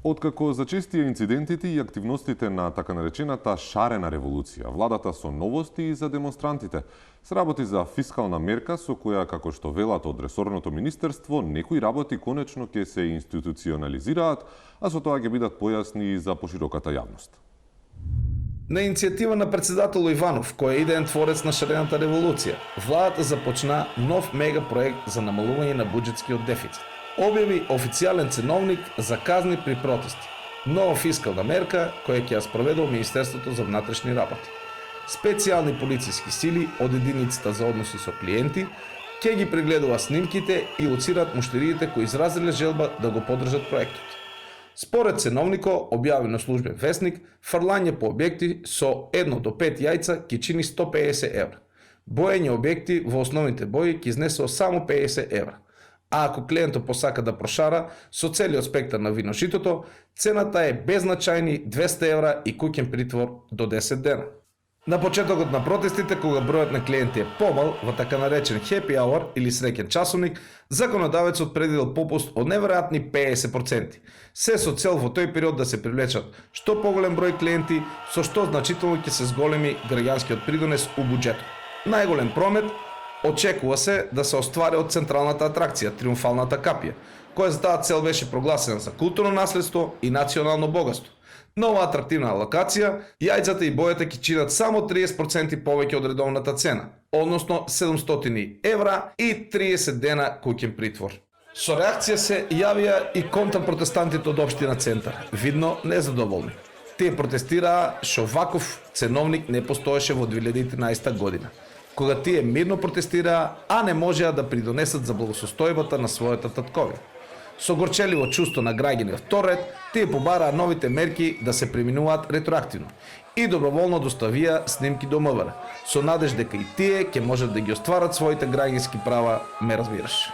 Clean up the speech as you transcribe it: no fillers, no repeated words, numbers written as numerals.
Откако зачестија инцидентите и активностите на така наречената шарена револуција, владата со новости и за демонстрантите се работи за фискална мерка со која, како што велат од ресорното министерство, некои работи конечно ќе се институционализираат, а со тоа ќе бидат појасни и за пошироката јавност. На иницијатива на председател Иванов, кој е идеен творец на шарената револуција, владата започна нов мегапроект за намалување на буџетскиот дефицит. Објави официјален ценовник за казни при протести. Нова фискална мерка која ќе ја спроведе Министерството за внатрешни работи. Специјални полициски сили од единицата за односи со клиенти ќе ги прегледува снимките и лоцираат муштериите кои изразиле желба да го поддржат проектот. Според ценовнико, објавено службен весник, фрлање по објекти со 1 до 5 јајца ќе чини 150 евра. Боење објекти во основните бои ќе изнесува само 50 евра. А ако клиентот посака да прошара со целиот спектар на виношитото, цената е беззначајни 200 евра и куќен притвор до 10 дена. На почетокот на протестите, кога бројот на клиенти е помал, во така наречен happy hour или среќен часовник, законодавецот предвидел попуст од неверојатни 50%. Се со цел во тој период да се привлечат што поголем број клиенти, со што значително ќе се зголеми граѓанскиот придонес у буџетот. Најголем промет очекува се да се оствари од централната атракција, Триумфалната капија, која за таа цел беше прогласена за културно наследство и национално богатство. Нова атрактивна локација, јајцата и бојата ќе чинат само 30% повеќе од редовната цена, односно 700 евра и 30 дена куќен притвор. Со реакција се јавија и контрпротестантите од општина Центар, видно незадоволни. Тие протестираа што ваков ценовник не постоеше во 2013 година, кога тие мирно протестираа, а не можеа да придонесат за благосостојбата на својата татковина. Со горчеливо чувство на граѓани втор ред, тие побараа новите мерки да се преминуваат ретроактивно и доброволно доставија снимки до МВР, со надеж дека и тие ќе можат да ги остварат своите граѓански права, ме разбираш.